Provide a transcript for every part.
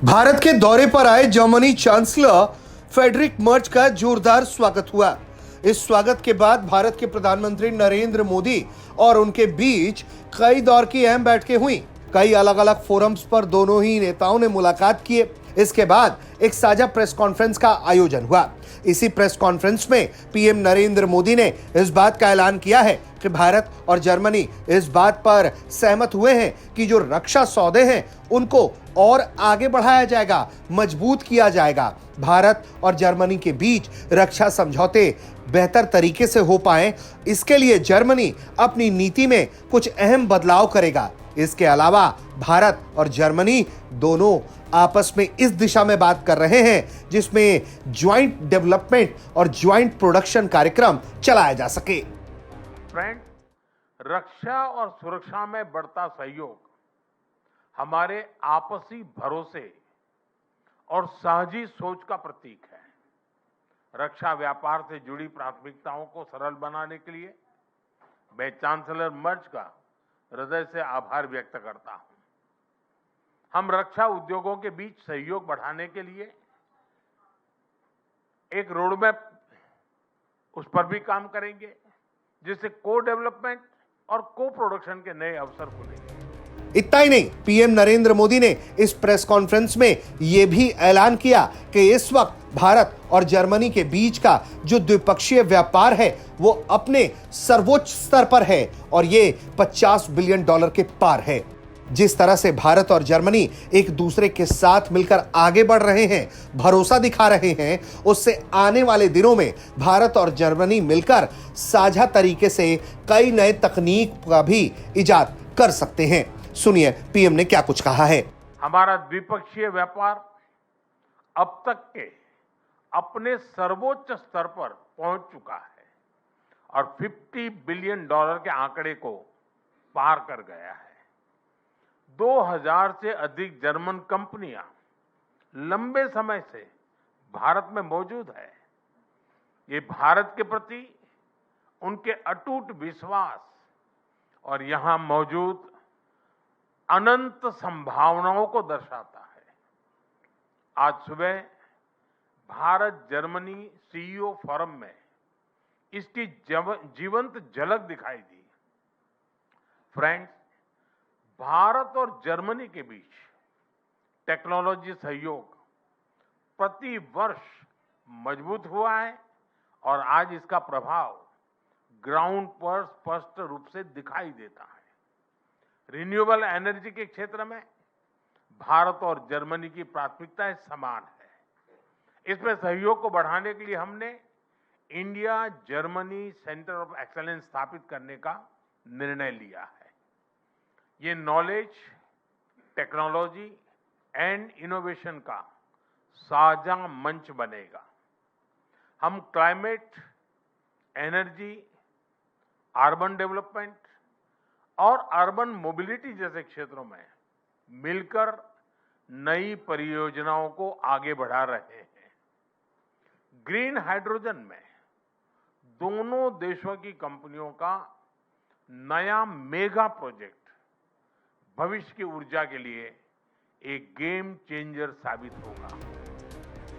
भारत के दौरे पर आए जर्मनी चांसलर फ्रेडरिक मर्ज का जोरदार स्वागत हुआ। इस स्वागत के बाद भारत के प्रधानमंत्री नरेंद्र मोदी और उनके बीच कई दौर की अहम बैठकें हुई। कई अलग अलग फोरम्स पर दोनों ही नेताओं ने मुलाकात किए। इसके बाद एक साझा प्रेस कॉन्फ्रेंस का आयोजन हुआ। इसी प्रेस कॉन्फ्रेंस में पीएम नरेंद्र मोदी ने इस बात का ऐलान किया है कि भारत और जर्मनी इस बात पर सहमत हुए हैं कि जो रक्षा सौदे हैं उनको और आगे बढ़ाया जाएगा, मजबूत किया जाएगा। भारत और जर्मनी के बीच रक्षा समझौते बेहतर तरीके से हो पाए, इसके लिए जर्मनी अपनी नीति में कुछ अहम बदलाव करेगा। इसके अलावा भारत और जर्मनी दोनों आपस में इस दिशा में बात कर रहे हैं जिसमें ज्वाइंट डेवलपमेंट और ज्वाइंट प्रोडक्शन कार्यक्रम चलाया जा सके। फ्रेंड, रक्षा और सुरक्षा में बढ़ता सहयोग हमारे आपसी भरोसे और साझी सोच का प्रतीक है। रक्षा व्यापार से जुड़ी प्राथमिकताओं को सरल बनाने के लिए मैं चांसलर मर्ज का हृदय से आभार व्यक्त करता हूं। हम रक्षा उद्योगों के बीच सहयोग बढ़ाने के लिए एक रोडमैप उस पर भी काम करेंगे, जिससे को डेवलपमेंट और को प्रोडक्शन के नए अवसर खुलेंगे। इतना ही नहीं, पीएम नरेंद्र मोदी ने इस प्रेस कॉन्फ्रेंस में यह भी ऐलान किया कि इस वक्त भारत और जर्मनी के बीच का जो द्विपक्षीय व्यापार है वो अपने सर्वोच्च स्तर पर है और ये $50 बिलियन के पार है। जिस तरह से भारत और जर्मनी एक दूसरे के साथ मिलकर आगे बढ़ रहे हैं, भरोसा दिखा रहे हैं, उससे आने वाले दिनों में भारत और जर्मनी मिलकर साझा तरीके से कई नए तकनीक का भी इजाद कर सकते हैं। सुनिए पीएम ने क्या कुछ कहा है। हमारा द्विपक्षीय व्यापार अब तक के अपने सर्वोच्च स्तर पर पहुंच चुका है और $50 बिलियन के आंकड़े को पार कर गया है। 2000 से अधिक जर्मन कंपनियां लंबे समय से भारत में मौजूद है। ये भारत के प्रति उनके अटूट विश्वास और यहां मौजूद अनंत संभावनाओं को दर्शाता है। आज सुबह भारत जर्मनी सीईओ फोरम में इसकी जीवंत झलक दिखाई दी। फ्रेंड्स, भारत और जर्मनी के बीच टेक्नोलॉजी सहयोग प्रति वर्ष मजबूत हुआ है और आज इसका प्रभाव ग्राउंड पर स्पष्ट रूप से दिखाई देता है। रिन्यूएबल एनर्जी के क्षेत्र में भारत और जर्मनी की प्राथमिकताएं समान है। इसमें सहयोग को बढ़ाने के लिए हमने India Germany centre of excellence स्थापित करने का निर्णय लिया है। ये नॉलेज, टेक्नोलॉजी एंड इनोवेशन का साझा मंच बनेगा। हम क्लाइमेट, एनर्जी, अर्बन डेवलपमेंट और अर्बन मोबिलिटी जैसे क्षेत्रों में मिलकर नई परियोजनाओं को आगे बढ़ा रहे हैं। ग्रीन हाइड्रोजन में दोनों देशों की कंपनियों का नया मेगा प्रोजेक्ट भविष्य की ऊर्जा के लिए एक गेम चेंजर साबित होगा।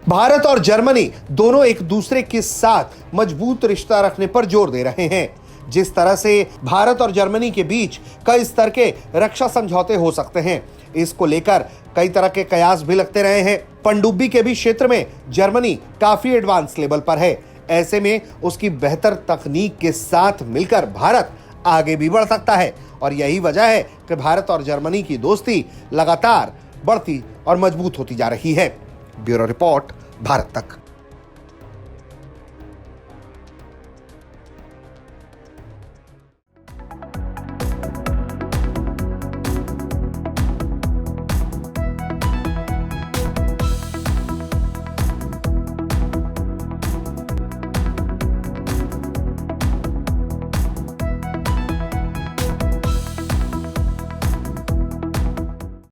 भारत और जर्मनी दोनों एक दूसरे के साथ मजबूत रिश्ता रखने पर जोर दे रहे हैं। जिस तरह से भारत और जर्मनी के बीच कई स्तर के रक्षा समझौते हो सकते हैं, इसको लेकर कई तरह के कयास भी लगते रहे हैं। पनडुब्बी के भी क्षेत्र में जर्मनी काफी एडवांस लेवल पर है। ऐसे में उसकी बेहतर तकनीक के साथ मिलकर भारत आगे भी बढ़ सकता है और यही वजह है कि भारत और जर्मनी की दोस्ती लगातार बढ़ती और मजबूत होती जा रही है। ब्यूरो रिपोर्ट, भारत तक।